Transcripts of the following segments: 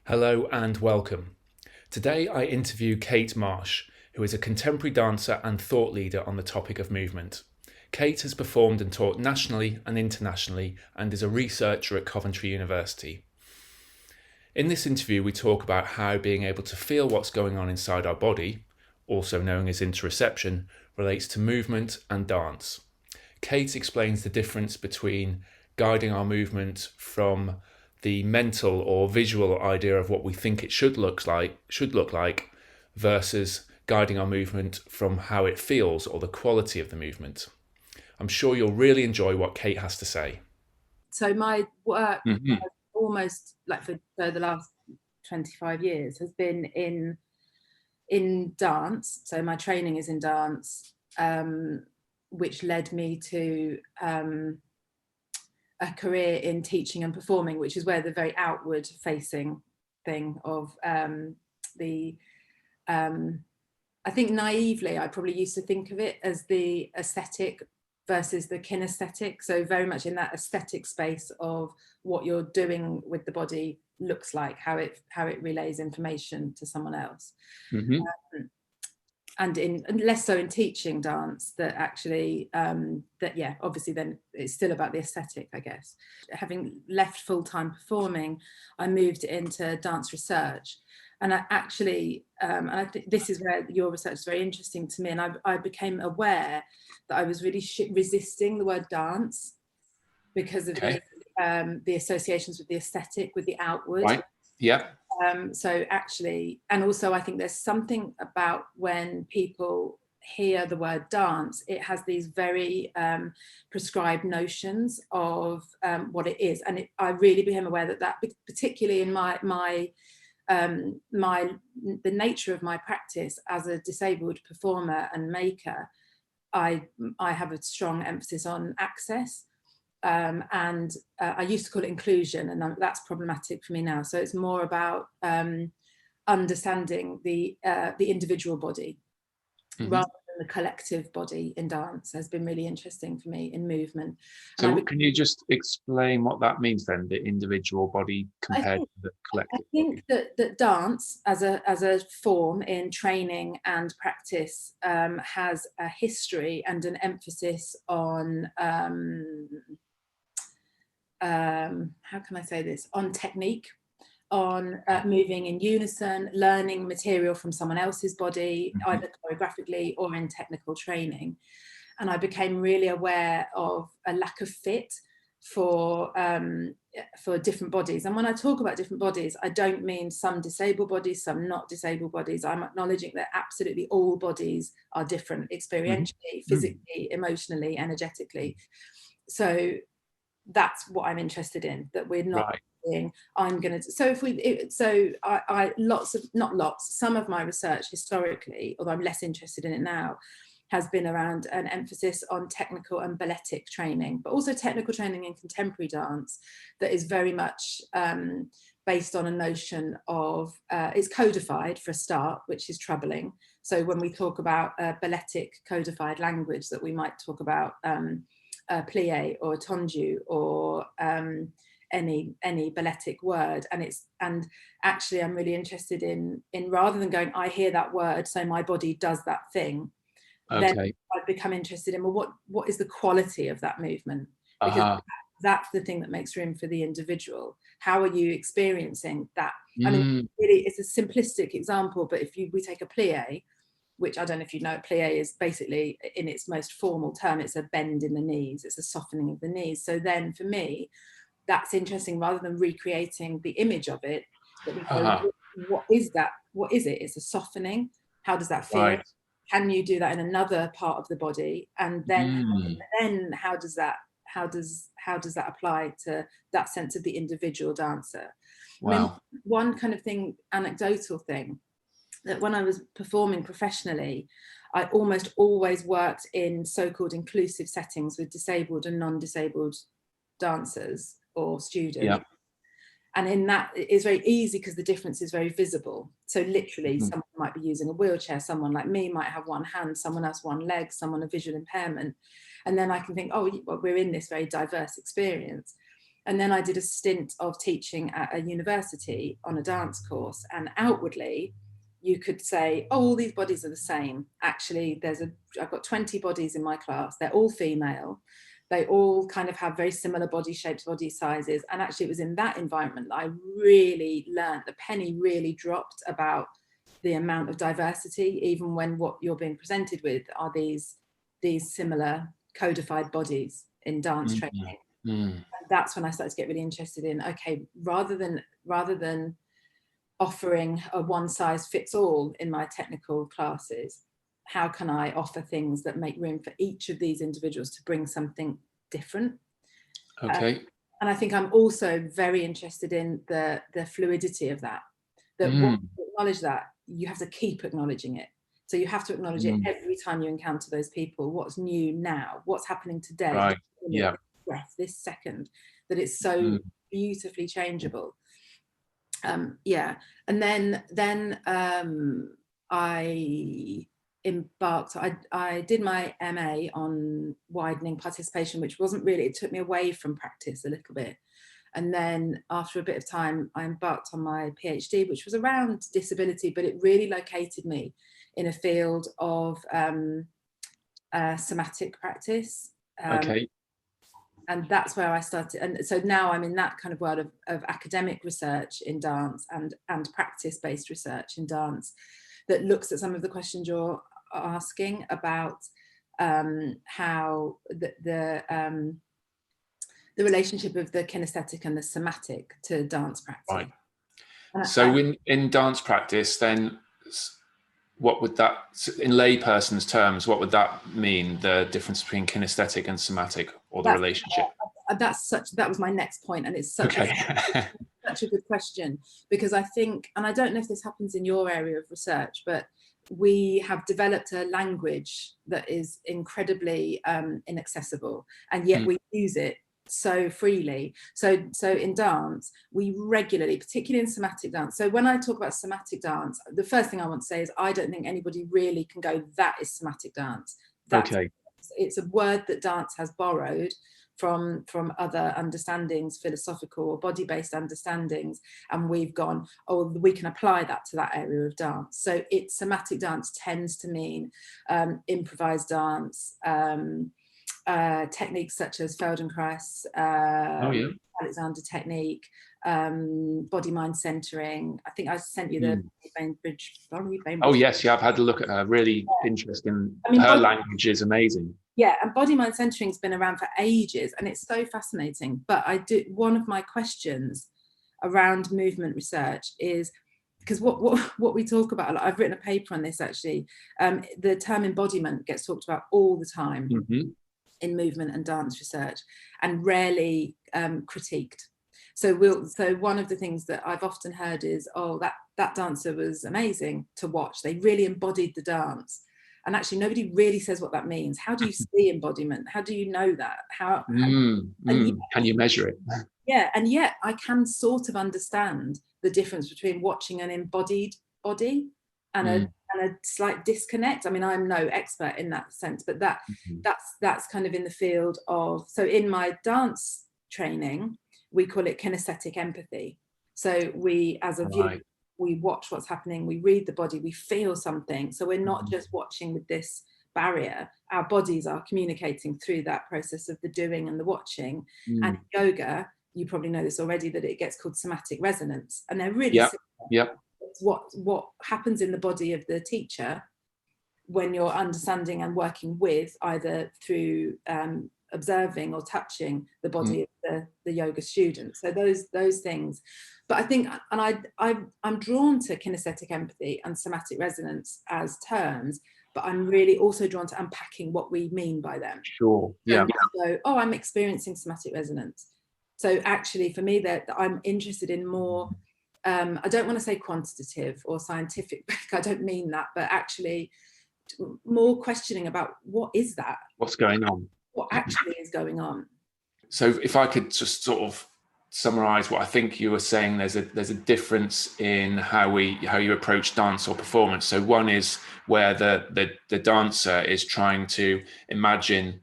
Hello and welcome. Today I interview Kate Marsh, who is a contemporary dancer and thought leader on the topic of movement. Kate has performed and taught nationally and internationally and is a researcher at Coventry University. In this interview, we talk about how being able to feel what's going on inside our body, also known as interoception, relates to movement and dance. Kate explains the difference between guiding our movement from the mental or visual idea of what we think it should look like versus guiding our movement from how it feels or the quality of the movement. I'm sure you'll really enjoy what Kate has to say. So my work Mm-hmm. almost like for the last 25 years has been in dance. So my training is in dance, which led me to a career in teaching and performing, which is where the very outward facing thing of I think naively I probably used to think of it as the aesthetic versus the kinesthetic. So very much in that aesthetic space of what you're doing with the body looks like, how it relays information to someone else. Mm-hmm. And less so in teaching dance, that actually obviously then it's still about the aesthetic, I guess. Having left full-time performing, I moved into dance research, and I actually and I think this is where your research is very interesting to me, and I became aware that I was really resisting the word dance because of the associations with the aesthetic, with the outward. Right. Yeah. So actually, and also I think there's something about when people hear the word dance, it has these very prescribed notions of what it is. And I really became aware that particularly in the nature of my practice as a disabled performer and maker, I have a strong emphasis on access. And I used to call it inclusion, and that's problematic for me now. So it's more about understanding the individual body, mm-hmm, rather than the collective body in dance has been really interesting for me in movement. So can you just explain what that means then, the individual body compared to the collective? I think that dance as a form in training and practice has a history and an emphasis on how can I say this, on technique, on moving in unison, learning material from someone else's body, mm-hmm, either choreographically or in technical training. And I became really aware of a lack of fit for different bodies. And when I talk about different bodies, I don't mean some disabled bodies, some not disabled bodies. I'm acknowledging that absolutely all bodies are different experientially, mm-hmm, physically, emotionally, energetically. So that's what I'm interested in, that we're not being, I'm going to, so if we, so I some of my research historically, although I'm less interested in it now, has been around an emphasis on technical and balletic training, but also technical training in contemporary dance that is very much based on a notion of, it's codified for a start, which is troubling. So when we talk about balletic codified language, that we might talk about plie or tendu or any balletic word, and actually I'm really interested in rather than going, I hear that word, so my body does that thing. Okay. Then I've become interested in, well, what is the quality of that movement? Because that's the thing that makes room for the individual. How are you experiencing that? I mean, really, it's a simplistic example, but if we take a plie, which I don't know if you know, plie is basically, in its most formal term, it's a bend in the knees, it's a softening of the knees. So then for me, that's interesting, rather than recreating the image of it, that we go, what is that? What is it? It's a softening. How does that feel? Right. Can you do that in another part of the body? And then, how does that apply to that sense of the individual dancer? Wow. I mean, one kind of thing, anecdotal thing, that when I was performing professionally, I almost always worked in so-called inclusive settings with disabled and non-disabled dancers or students. Yeah. And in that, it's very easy because the difference is very visible. So literally, someone might be using a wheelchair, someone like me might have one hand, someone else one leg, someone a visual impairment. And then I can think, oh, well, we're in this very diverse experience. And then I did a stint of teaching at a university on a dance course, and outwardly you could say, oh, all these bodies are the same. Actually, I've got 20 bodies in my class. They're all female. They all kind of have very similar body shapes, body sizes. And actually it was in that environment that I really learned, the penny really dropped about the amount of diversity, even when what you're being presented with are these similar codified bodies in dance training. And that's when I started to get really interested in, okay, rather than offering a one size fits all in my technical classes, how can I offer things that make room for each of these individuals to bring something different? Okay. And I think I'm also very interested in the fluidity of that. That once you acknowledge that, you have to keep acknowledging it. So you have to acknowledge it every time you encounter those people. What's new now? What's happening today? Right. Yeah. This breath, this second, that it's so beautifully changeable. Yeah. And then I embarked, I did my MA on widening participation, which wasn't really, it took me away from practice a little bit. And then after a bit of time, I embarked on my PhD, which was around disability, but it really located me in a field of somatic practice. Okay. And that's where I started. And so now I'm in that kind of world of academic research in dance and practice-based research in dance that looks at some of the questions you're asking about how the relationship of the kinesthetic and the somatic to dance practice. Right. So in dance practice, then what would that, in layperson's terms, what would that mean, the difference between kinesthetic and somatic, or the relationship? That was my next point, and it's such a good question, because I think, and I don't know if this happens in your area of research, but we have developed a language that is incredibly inaccessible, and yet we use it so freely. So in dance, we regularly, particularly in somatic dance, so when I talk about somatic dance, the first thing I want to say is I don't think anybody really can go, that is somatic dance. It's a word that dance has borrowed from other understandings, philosophical or body-based understandings, and we've gone, oh, we can apply that to that area of dance. So somatic dance tends to mean improvised dance, techniques such as Feldenkrais, Alexander technique, body-mind centering. I think I sent you the Bainbridge. Oh yes, yeah, I've had a look at her. Really interesting. I mean, her language is amazing. Yeah, and body-mind centering has been around for ages, and it's so fascinating. But one of my questions around movement research is, because what we talk about a lot, I've written a paper on this actually, the term embodiment gets talked about all the time in movement and dance research, and rarely critiqued. So one of the things that I've often heard is, oh, that dancer was amazing to watch. They really embodied the dance. And actually nobody really says what that means. How do you see embodiment? How do you know that? Can you measure it? Yeah, and yet I can sort of understand the difference between watching an embodied body and a slight disconnect. I mean, I'm no expert in that sense, but that's kind of in the field of, so in my dance training, we call it kinesthetic empathy. So we, as a viewer, we watch what's happening, we read the body, we feel something. So we're not just watching with this barrier, our bodies are communicating through that process of the doing and the watching. And in yoga, you probably know this already, that it gets called somatic resonance. And they're really similar. It's what happens in the body of the teacher when you're understanding and working with, either through observing or touching the body of the yoga student. So those things. But I think, and I'm drawn to kinesthetic empathy and somatic resonance as terms, but I'm really also drawn to unpacking what we mean by them. Sure. Yeah. So, oh, I'm experiencing somatic resonance. So actually for me, that I'm interested in more, I don't want to say quantitative or scientific, I don't mean that, but actually more questioning about what is that? What's going on? What actually is going on? So if I could just sort of summarize what I think you were saying, there's a difference in how you approach dance or performance. So one is where the dancer is trying to imagine,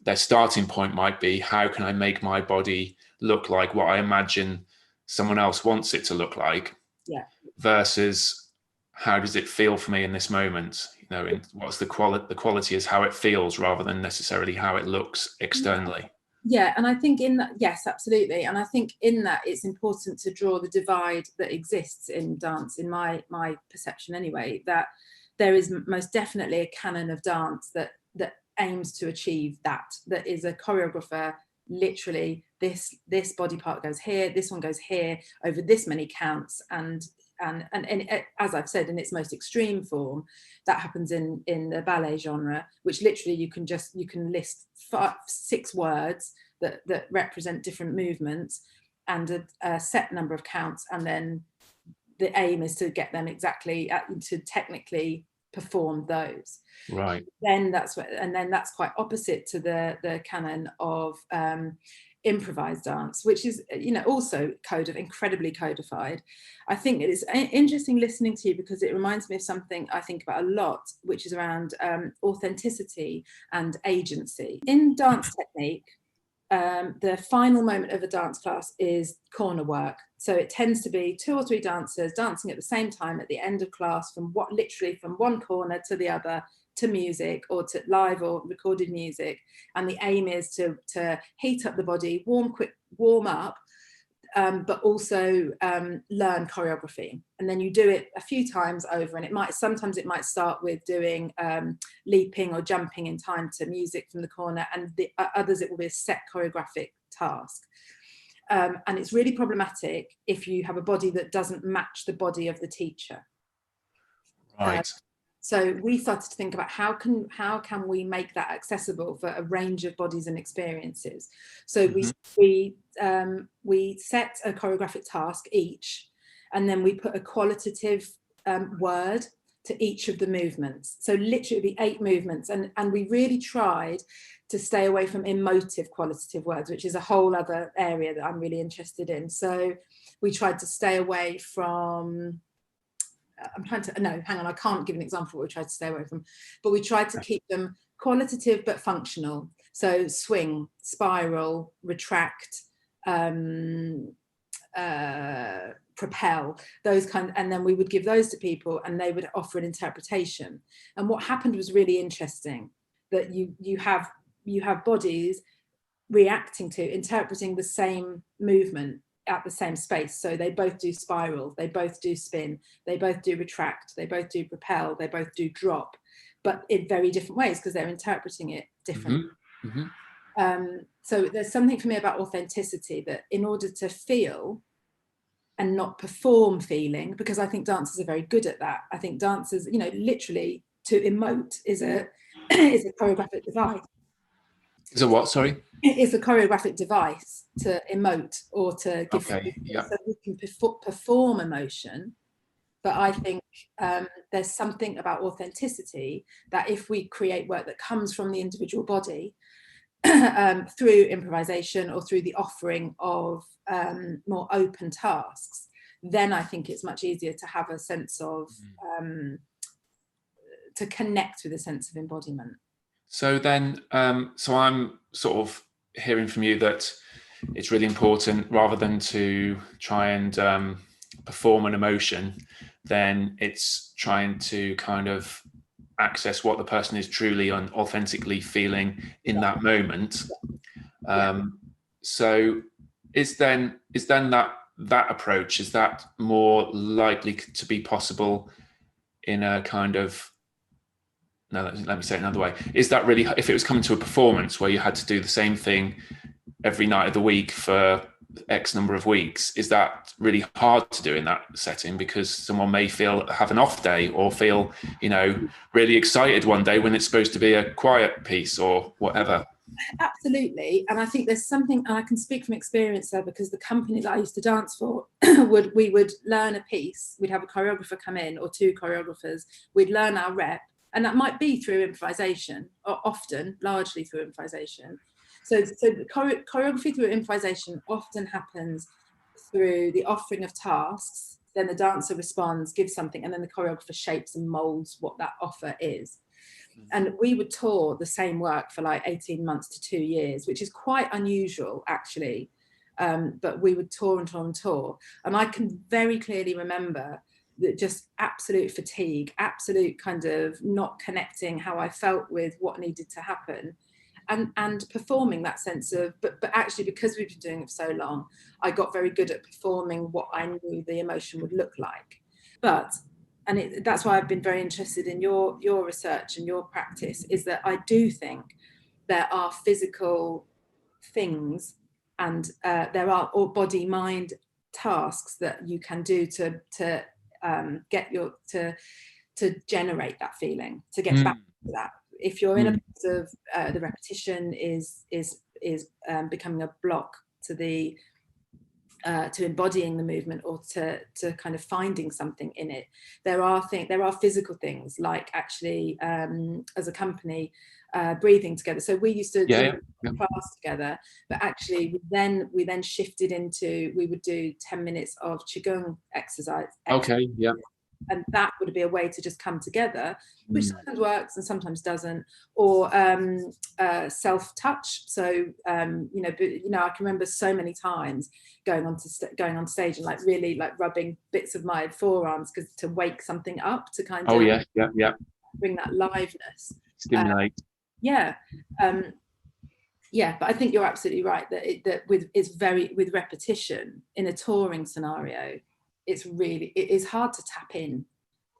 their starting point might be, how can I make my body look like what I imagine someone else wants it to look like, Yeah. versus how does it feel for me in this moment? You know, what's the quality is how it feels rather than necessarily how it looks externally. Yeah, and I think in that, yes, absolutely. And I think in that it's important to draw the divide that exists in dance, in my perception anyway, that there is most definitely a canon of dance that aims to achieve that is a choreographer, literally this body part goes here, this one goes here, over this many counts, and as I've said, in its most extreme form, that happens in the ballet genre, which literally you can list 6 words that represent different movements and a set number of counts, and then the aim is to get them exactly to technically perform those. Right. Then that's quite opposite to the canon of improvised dance, which is, you know, also incredibly codified. I think it is interesting listening to you because it reminds me of something I think about a lot, which is around authenticity and agency. In dance technique, the final moment of a dance class is corner work. So it tends to be 2 or 3 dancers dancing at the same time at the end of class, literally from one corner to the other, to music or to live or recorded music. And the aim is to heat up the body, warm up, but also learn choreography. And then you do it a few times over, and sometimes it might start with doing leaping or jumping in time to music from the corner, and the others it will be a set choreographic task. And it's really problematic if you have a body that doesn't match the body of the teacher. Right. So we started to think about how can we make that accessible for a range of bodies and experiences. So we set a choreographic task each, and then we put a qualitative word to each of the movements. So literally it'd be 8 movements, and we really tried to stay away from emotive qualitative words, which is a whole other area that I'm really interested in. So we tried to stay away from, I can't give an example of what we tried to stay away from, but we tried to keep them qualitative but functional. So swing, spiral, retract, propel, those kind, and then we would give those to people and they would offer an interpretation. And what happened was really interesting, that you have bodies reacting to, interpreting the same movement at the same space. So they both do spiral, they both do spin, they both do retract, they both do propel, they both do drop, but in very different ways because they're interpreting it differently. So there's something for me about authenticity, that in order to feel and not perform feeling, because I think dancers are very good at that. I think dancers, you know, literally to emote is a choreographic device. Is a what? Sorry? It's a choreographic device to emote or to give. Okay, yeah. So we can perform emotion, but I think there's something about authenticity that if we create work that comes from the individual body through improvisation or through the offering of more open tasks, then I think it's much easier to have a sense of to connect with a sense of embodiment. So then, so I'm sort of hearing from you that it's really important, rather than to try and perform an emotion, then it's trying to kind of access what the person is truly and authentically feeling in that moment. So is then that approach, is that more likely to be possible in a kind of, no, let me say it another way. Is that really, if it was coming to a performance where you had to do the same thing every night of the week for X number of weeks, is that really hard to do in that setting? Because someone may have an off day, or feel, you know, really excited one day when it's supposed to be a quiet piece or whatever. Absolutely. And I think there's something, and I can speak from experience there, because the company that I used to dance for, we would learn a piece, we'd have a choreographer come in, or 2 choreographers, we'd learn our rep. And that might be through improvisation, or often, largely through improvisation. So choreography through improvisation often happens through the offering of tasks, then the dancer responds, gives something, and then the choreographer shapes and molds what that offer is. And we would tour the same work for like 18 months to 2 years, which is quite unusual, actually. but we would tour and tour and tour. And I can very clearly remember that just absolute fatigue, absolute kind of not connecting how I felt with what needed to happen. And performing that sense of, but actually, because we've been doing it for so long, I got very good at performing what I knew the emotion would look like. That's why I've been very interested in your research and your practice, is that I do think there are physical things and there are body mind tasks that you can do to generate that feeling, to get back to that. If you're in a place of the repetition is becoming a block to embodying the movement, or to kind of finding something in it, there are physical things, like actually as a company breathing together. So we used to do a class together, but actually we then shifted into, we would do 10 minutes of qigong exercise. Okay, yeah. And that would be a way to just come together, which sometimes works and sometimes doesn't. Or self-touch. So I can remember so many times going on stage and like really like rubbing bits of my forearms to wake something up, to kind of bring that liveness, stimulate. But I think you're absolutely right that with repetition in a touring scenario, it is hard to tap in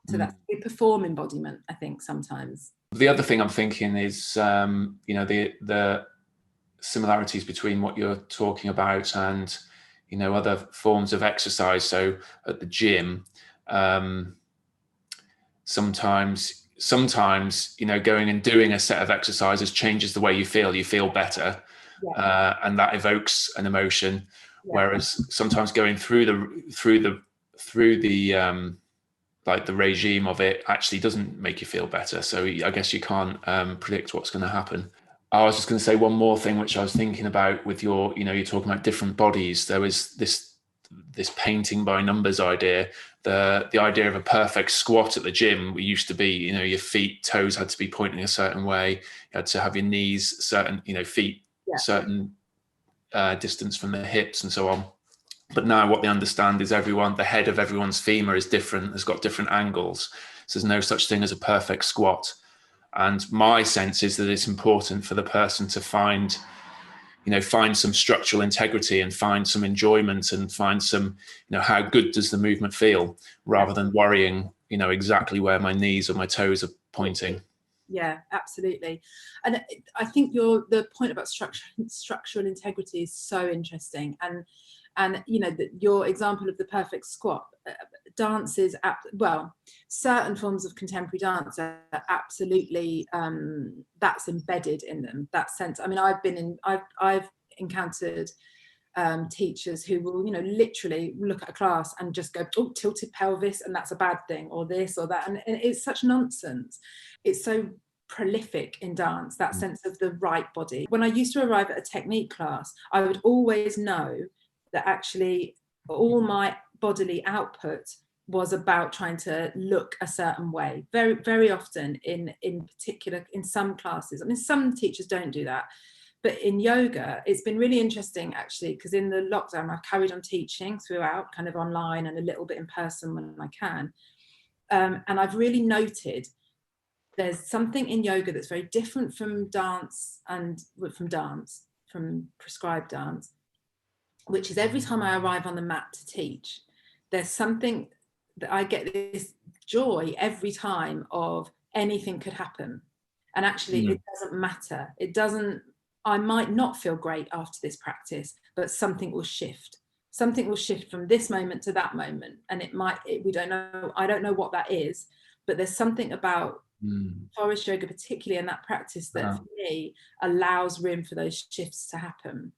to that. We perform embodiment, I think, sometimes. The other thing I'm thinking is the similarities between what you're talking about and other forms of exercise. So at the gym, sometimes going and doing a set of exercises changes the way you feel better, and that evokes an emotion. Whereas sometimes going through the like the regime of it actually doesn't make you feel better. So I guess you can't predict what's going to happen. I was just going to say one more thing, which I was thinking about with you're talking about different bodies. There was this painting by numbers idea, the idea of a perfect squat at the gym. We used to be, your toes had to be pointing a certain way. You had to have your knees certain, feet certain distance from the hips and so on. But now what they understand is the head of everyone's femur is different, has got different angles. So there's no such thing as a perfect squat. And my sense is that it's important for the person to find some structural integrity and find some enjoyment and find some, how good does the movement feel, rather than worrying, exactly where my knees or my toes are pointing. Yeah, absolutely. And I think the point about structural integrity is so interesting. And your example of the perfect squat, dances, certain forms of contemporary dance are absolutely, that's embedded in them, that sense. I mean, I've encountered teachers who will, literally look at a class and just go, oh, tilted pelvis, and that's a bad thing, or this or that. And it's such nonsense. It's so prolific in dance, that sense of the right body. When I used to arrive at a technique class, I would always know that actually all my bodily output was about trying to look a certain way. Very, very often in particular, in some classes, I mean, some teachers don't do that, but in yoga, it's been really interesting actually, because in the lockdown, I've carried on teaching throughout, kind of online and a little bit in person when I can. And I've really noted there's something in yoga that's very different from dance from prescribed dance, which is every time I arrive on the mat to teach, there's something that I get this joy every time of anything could happen. And actually it doesn't matter. I might not feel great after this practice, but something will shift. Something will shift from this moment to that moment. And we don't know, I don't know what that is, but there's something about forest yoga, particularly in that practice, that for me allows room for those shifts to happen.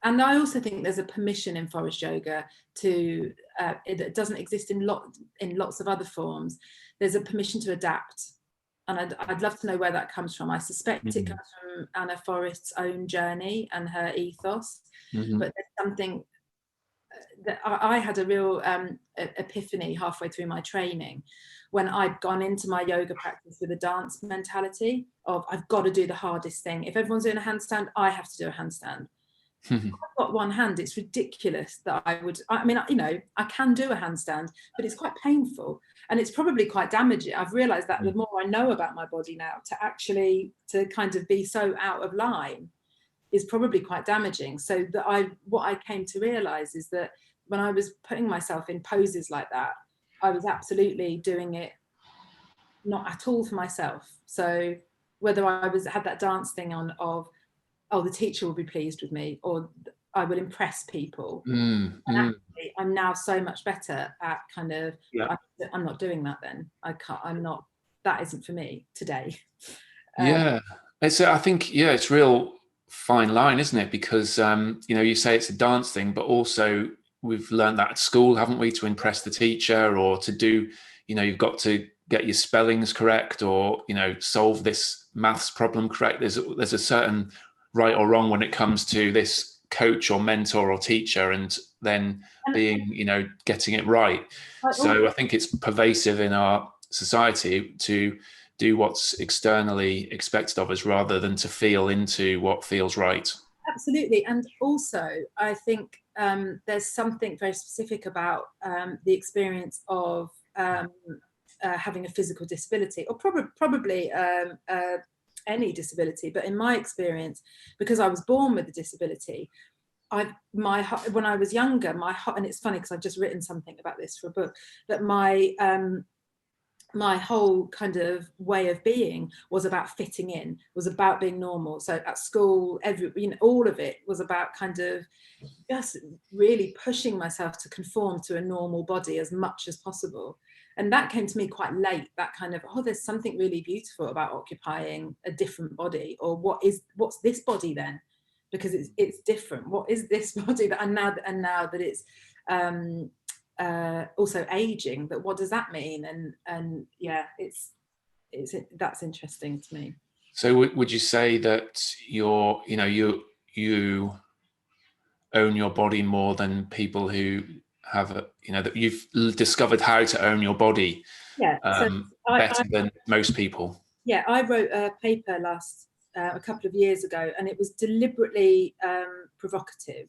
And I also think there's a permission in forest yoga it doesn't exist in lots of other forms. There's a permission to adapt. And I'd love to know where that comes from. I suspect it comes from Anna Forrest's own journey and her ethos. But there's something that I had a real epiphany halfway through my training, when I'd gone into my yoga practice with a dance mentality of, I've got to do the hardest thing. If everyone's doing a handstand, I have to do a handstand. I've got one hand. It's ridiculous that I mean, you know, I can do a handstand, but it's quite painful and it's probably quite damaging. I've realized that the more I know about my body now, to kind of be so out of line is probably quite damaging. So what I came to realize is that when I was putting myself in poses like that, I was absolutely doing it not at all for myself. So whether had that dance thing on of, oh, the teacher will be pleased with me, or I will impress people. And actually, I'm now so much better at kind of, I'm not doing that then. That isn't for me today. I think, it's real fine line, isn't it? Because, you know, you say it's a dance thing, but also we've learned that at school, haven't we, to impress the teacher or to do, you know, you've got to get your spellings correct or, you know, solve this maths problem correct. There's a certain right or wrong when it comes to this coach or mentor or teacher, and then being, you know, getting it right. So I think it's pervasive in our society to do what's externally expected of us rather than to feel into what feels right. Absolutely. And also, I think there's something very specific about the experience of having a physical disability, or probably any disability. But in my experience, because I was born with a disability, when I was younger, and it's funny because I've just written something about this for a book, that my whole kind of way of being was about fitting in, was about being normal. So at school, all of it was about kind of just really pushing myself to conform to a normal body as much as possible. And that came to me quite late, that kind of, oh, there's something really beautiful about occupying a different body, or what's this body then? Because it's different. What is this body? And now that it's also aging, but what does that mean? And yeah, that's interesting to me. So would you say that you own your body more than people who have that you've discovered how to own your body better than most people? Yeah, I wrote a paper a couple of years ago, and it was deliberately provocative.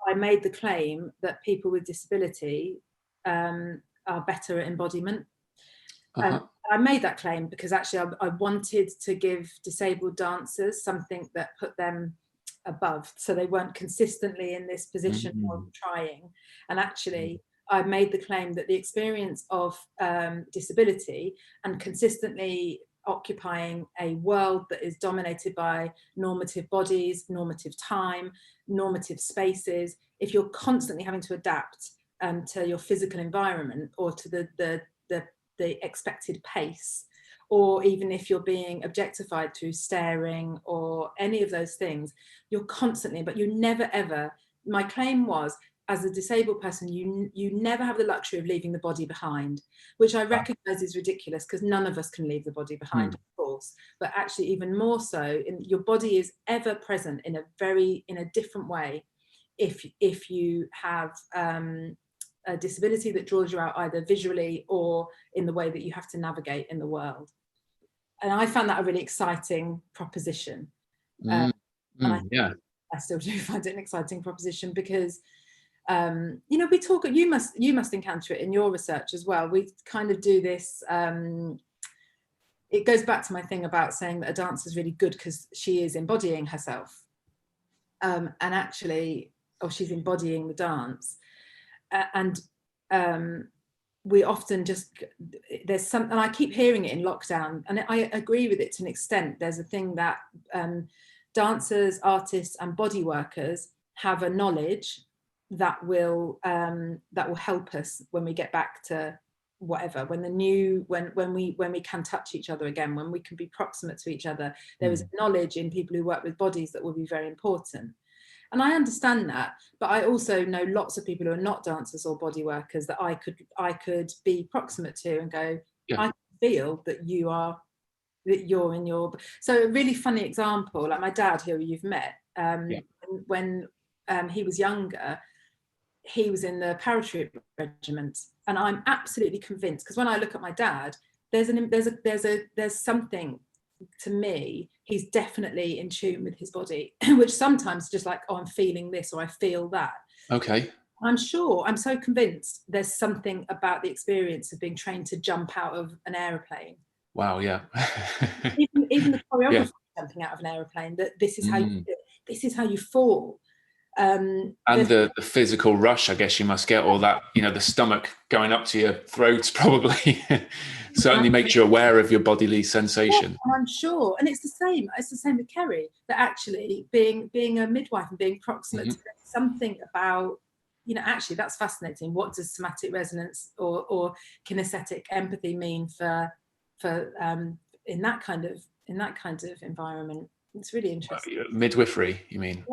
I made the claim that people with disability are better at embodiment. I made that claim because actually I wanted to give disabled dancers something that put them above, so they weren't consistently in this position of trying. And actually I made the claim that the experience of disability and consistently occupying a world that is dominated by normative bodies, normative time, normative spaces, if you're constantly having to adapt to your physical environment or to the expected pace, or even if you're being objectified through staring or any of those things, you're constantly, but you never ever, my claim was, as a disabled person, you never have the luxury of leaving the body behind, which I recognize is ridiculous because none of us can leave the body behind, of course, but actually even more so, your body is ever present in a different way if you have a disability that draws you out either visually or in the way that you have to navigate in the world. And I found that a really exciting proposition. And I still do find it an exciting proposition because we talk, you must encounter it in your research as well. We kind of do this, it goes back to my thing about saying that a dancer is really good because she is embodying herself. And actually, she's embodying the dance. We often there's something, and I keep hearing it in lockdown, and I agree with it to an extent. There's a thing that dancers, artists, and body workers have a knowledge that will help us when we get back to whatever, when we can touch each other again, when we can be proximate to each other. There is knowledge in people who work with bodies that will be very important. And I understand that, but I also know lots of people who are not dancers or body workers that I could be proximate to and go, I feel that you're in your. So a really funny example, like my dad, who you've met, when he was younger, he was in the paratroop regiment, and I'm absolutely convinced, because when I look at my dad, there's something to me, he's definitely in tune with his body, which sometimes just like, oh, I'm feeling this or I feel that. Okay. I'm so convinced there's something about the experience of being trained to jump out of an aeroplane. Wow, yeah. Even the choreographer Yeah. jumping out of an aeroplane, that this is how you Mm. do it, this is how you fall. And the physical rush, I guess you must get, or that, the stomach going up to your throat probably certainly makes you aware of your bodily sensation. Yeah, I'm sure, and it's the same with Kerry, that actually being a midwife and being proximate to something about, actually that's fascinating. What does somatic resonance or kinesthetic empathy mean for in that kind of environment? It's really interesting. Midwifery, you mean?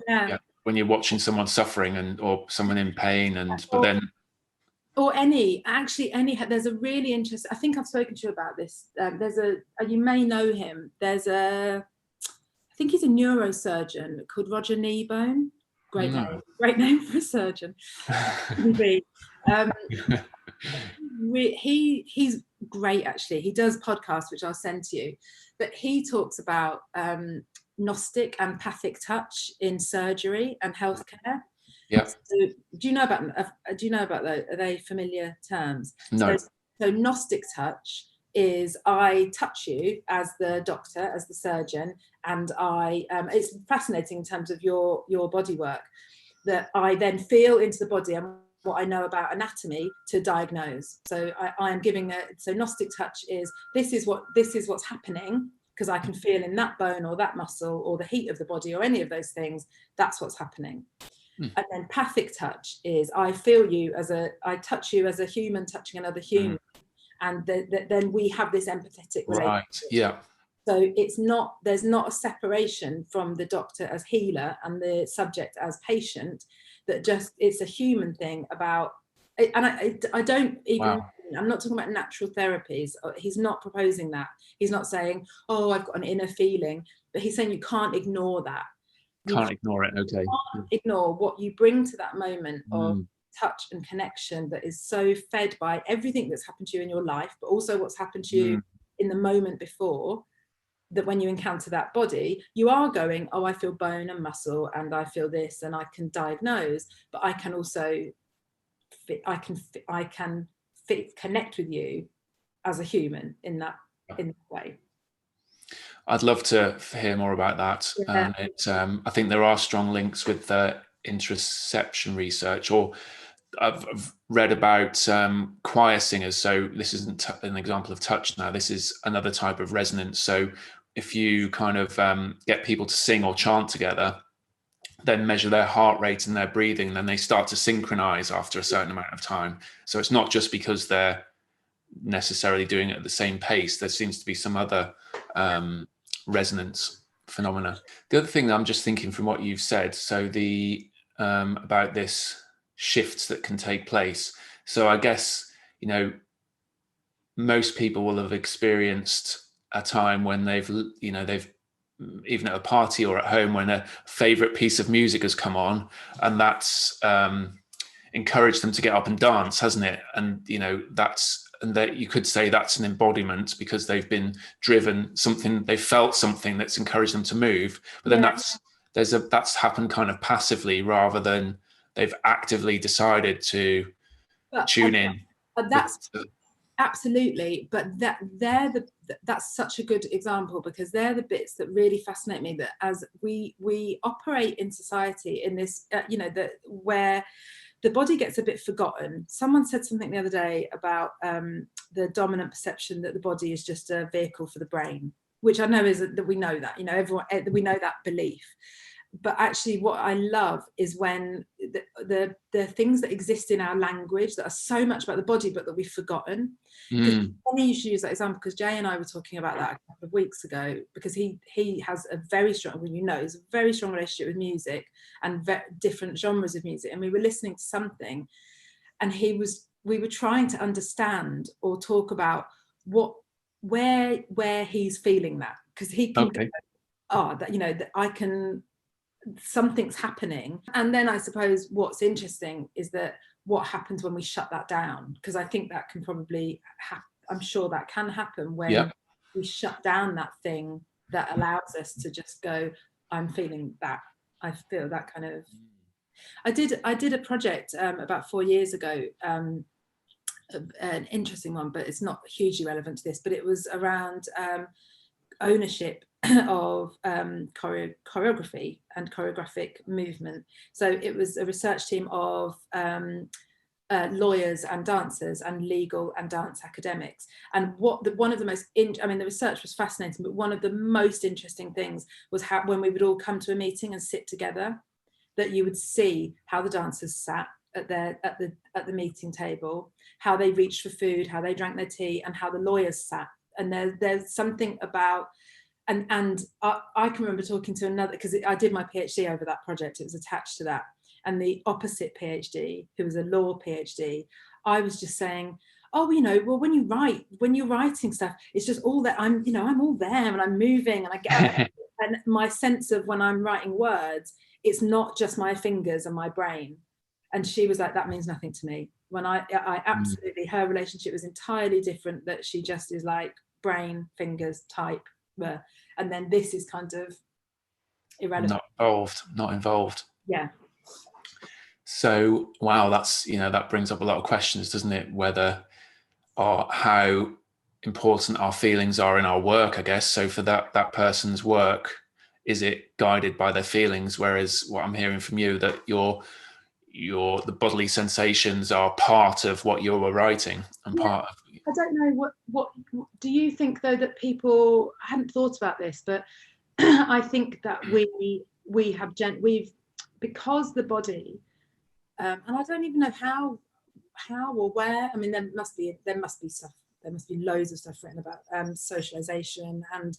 Yeah. When you're watching someone suffering or someone in pain, but then there's a really interesting, I think I've spoken to you about this, you may know him, I think he's a neurosurgeon called Roger Kneebone. Great name for a surgeon. He's great, actually. He does podcasts, which I'll send to you, but he talks about Gnostic and Pathic touch in surgery and healthcare. Yeah. So, do you know about those? Are they familiar terms? No. So Gnostic touch is I touch you as the doctor, as the surgeon, and it's fascinating in terms of your body work, that I then feel into the body and what I know about anatomy to diagnose. So I am giving so Gnostic touch is this is what's happening, because I can feel in that bone or that muscle or the heat of the body or any of those things, that's what's happening. And then Pathic touch is I touch you as a human touching another human, and then we have this empathetic relationship. Right. Yeah. So there's not a separation from the doctor as healer and the subject as patient, that just it's a human thing about. And I don't even. Wow. I'm not talking about natural therapies. He's not proposing that. He's not saying, oh, I've got an inner feeling, but he's saying you can't ignore that. You can't ignore it. Okay. Can't ignore what you bring to that moment of touch and connection that is so fed by everything that's happened to you in your life, but also what's happened to you in the moment before. That when you encounter that body, you are going, oh, I feel bone and muscle, and I feel this, and I can diagnose, but I can also connect with you as a human in that way. I'd love to hear more about that. Yeah. I think there are strong links with the interoception research, or I've read about choir singers. So this isn't an example of touch now. This is another type of resonance. So if you kind of get people to sing or chant together, then measure their heart rate and their breathing, then they start to synchronize after a certain amount of time. So it's not just because they're necessarily doing it at the same pace. There seems to be some other resonance phenomena. The other thing that I'm just thinking from what you've said, so the about this shifts that can take place. So I guess, most people will have experienced a time when they've even at a party or at home, when a favorite piece of music has come on, and that's encouraged them to get up and dance, hasn't it? And that you could say that's an embodiment, because they've been driven something, they felt something that's encouraged them to move. But then that's happened kind of passively, rather than they've actively decided to tune in. That's absolutely, but that's such a good example, because they're the bits that really fascinate me, that as we operate in society in this that where the body gets a bit forgotten. Someone said something the other day about the dominant perception that the body is just a vehicle for the brain, which I know is that we know that, everyone, we know that belief. But actually what I love is when the things that exist in our language that are so much about the body, but that we've forgotten. Funny you should use that example, because Jay and I were talking about that a couple of weeks ago, because he has a very strong, he's a very strong relationship with music and different genres of music. And we were listening to something, and we were trying to understand or talk about where he's feeling that, because he can go, that I can, something's happening. And then I suppose what's interesting is that what happens when we shut that down, because I think that can probably I'm sure that can happen when we shut down that thing that allows us to just go, I'm feeling that, I feel that kind of. I did a project about 4 years ago, an interesting one, but it's not hugely relevant to this, but it was around ownership of choreography and choreographic movement. So it was a research team of lawyers and dancers and legal and dance academics. And one of the most, I mean, the research was fascinating, but one of the most interesting things was how, when we would all come to a meeting and sit together, that you would see how the dancers sat at the meeting table, how they reached for food, how they drank their tea, and how the lawyers sat. And there's something about, and I can remember talking to another, because I did my PhD over that project, it was attached to that, and the opposite PhD, who was a law PhD, I was just saying, oh, you know, well, when you're writing stuff, it's just all that I'm all there and I'm moving and I get and my sense of when I'm writing words, it's not just my fingers and my brain. And she was like, that means nothing to me. When I absolutely, her relationship was entirely different, that she just is like brain, fingers, type, and then this is kind of irrelevant. Not involved. Yeah. So, wow, that's, that brings up a lot of questions, doesn't it? Whether or how important our feelings are in our work, I guess. So for that person's work, is it guided by their feelings? Whereas what I'm hearing from you, that the bodily sensations are part of what you're writing and part of. I don't know what do you think, though, that people, I hadn't thought about this, but I think that we've because the body, and I don't even know how or where. I mean, there must be stuff, there must be loads of stuff written about socialization and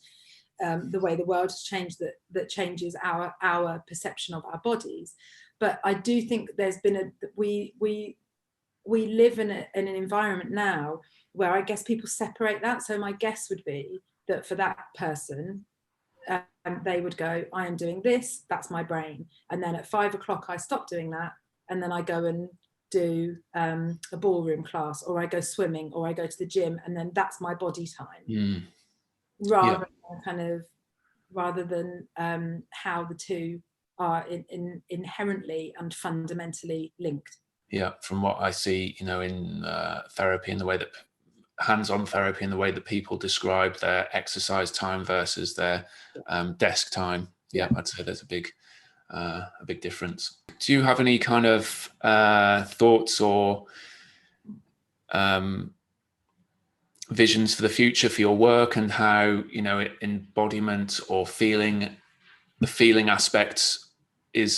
the way the world has changed, that changes our perception of our bodies. But I do think there's been we live in an environment now where I guess people separate that. So my guess would be that for that person, they would go, I am doing this, that's my brain. And then at 5 o'clock, I stop doing that. And then I go and do a ballroom class, or I go swimming, or I go to the gym. And then that's my body time. Rather than how the two are inherently and fundamentally linked. Yeah, from what I see, in therapy, in the way that hands-on therapy, in the way that people describe their exercise time versus their desk time. Yeah, I'd say there's a big difference. Do you have any kind of thoughts or visions for the future for your work, and how embodiment or feeling, the feeling aspects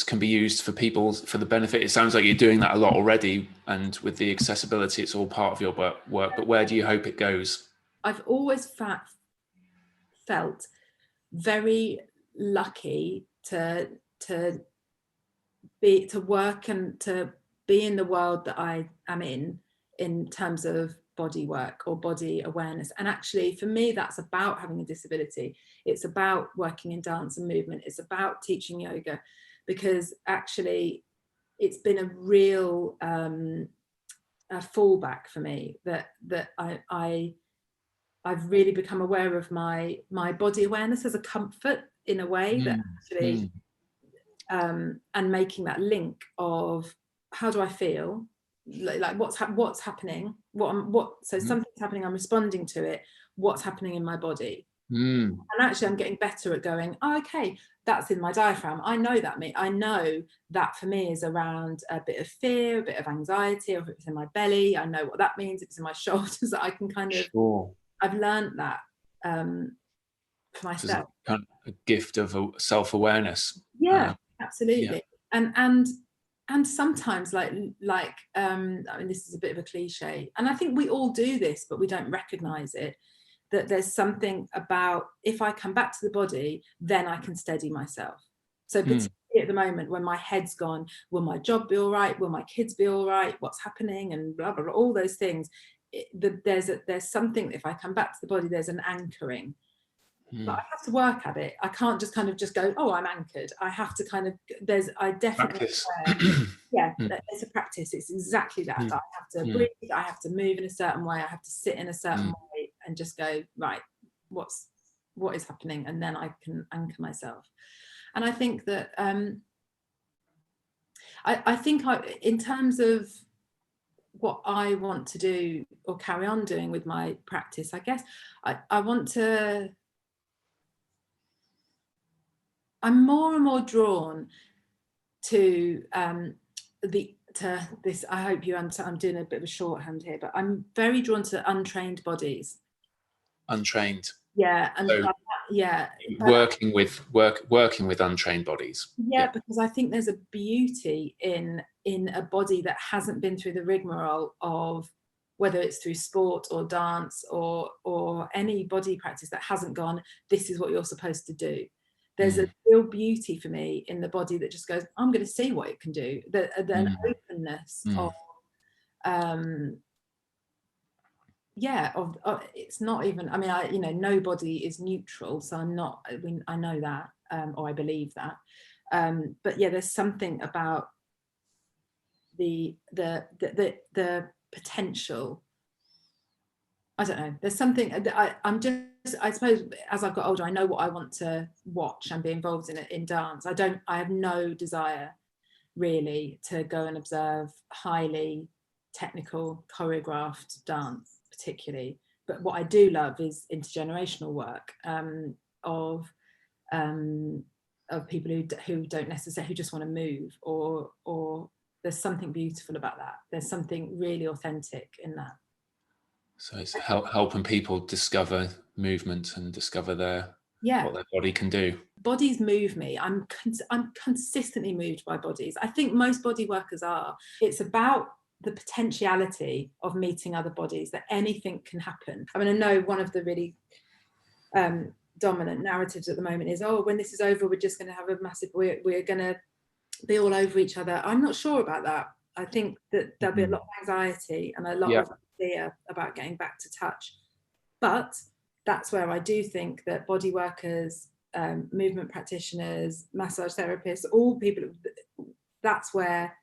can be used for people for the benefit? It sounds like you're doing that a lot already, and with the accessibility, it's all part of your work. But where do you hope it goes? I've always felt very lucky to work and to be in the world that I am in terms of body work or body awareness. And actually, for me, that's about having a disability. It's about working in dance and movement. It's about teaching yoga, because actually it's been a real a fallback for me, that I've really become aware of my body awareness as a comfort, in a way that actually and making that link of how do I feel, like what's happening, so something's happening, I'm responding to it, what's happening in my body. And actually I'm getting better at going, oh, okay, that's in my diaphragm. I know that for me is around a bit of fear, a bit of anxiety, or if it's in my belly, I know what that means. If it's in my shoulders, that I can kind of, I've learned that for myself. Kind of a gift of self-awareness. Yeah, absolutely. Yeah. And sometimes like I mean, this is a bit of a cliche, and I think we all do this, but we don't recognize it, that there's something about, if I come back to the body, then I can steady myself. So particularly at the moment when my head's gone, will my job be all right? Will my kids be all right? What's happening? And blah, blah, blah, all those things. There's something, if I come back to the body, there's an anchoring. But I have to work at it. I can't just kind of just go, oh, I'm anchored. I have to kind of, I definitely, it's a practice. It's exactly that. I have to breathe, I have to move in a certain way, I have to sit in a certain way, and just go, right, what is happening, and then I can anchor myself. And I think that in terms of what I want to do or carry on doing with my practice, I guess I want to, I'm more and more drawn to this. I hope you understand, I'm doing a bit of a shorthand here, but I'm very drawn to untrained bodies. Untrained. Yeah, and So yeah, working with untrained bodies. Yeah, because I think there's a beauty in a body that hasn't been through the rigmarole of, whether it's through sport or dance or any body practice, that hasn't gone, this is what you're supposed to do. There's a real beauty for me in the body that just goes, I'm going to see what it can do. An openness of it's not even, I mean, nobody is neutral, so I know that, or I believe that, but yeah, there's something about the potential. I don't know, there's something that I suppose as I've got older, I know what I want to watch and be involved in dance. I have no desire really to go and observe highly technical choreographed dance particularly, but what I do love is intergenerational work, of people who don't necessarily, who just want to move, or there's something beautiful about that. There's something really authentic in that. So it's helping people discover movement and discover what their body can do. Bodies move me. I'm consistently moved by bodies. I think most body workers are. It's about the potentiality of meeting other bodies, that anything can happen. I mean, I know one of the really dominant narratives at the moment is, oh, when this is over, we're just going to have a massive, we're going to be all over each other. I'm not sure about that. I think that there'll be a lot of anxiety and a lot of fear about getting back to touch. But that's where I do think that body workers, movement practitioners, massage therapists, all people, that's where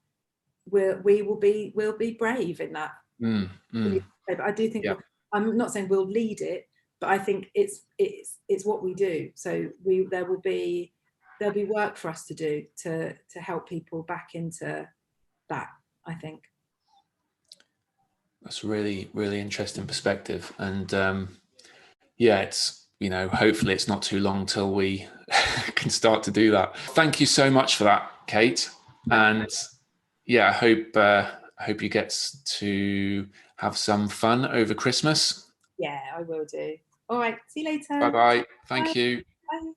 we'll be brave in that. But I do think I'm not saying we'll lead it, but I think it's what we do. So there'll be work for us to do to help people back into that, I think. That's really, really interesting perspective. And it's, hopefully it's not too long till we can start to do that. Thank you so much for that, Kate. And I hope you get to have some fun over Christmas. Yeah, I will do. All right, see you later. Bye-bye. Thank you. Bye.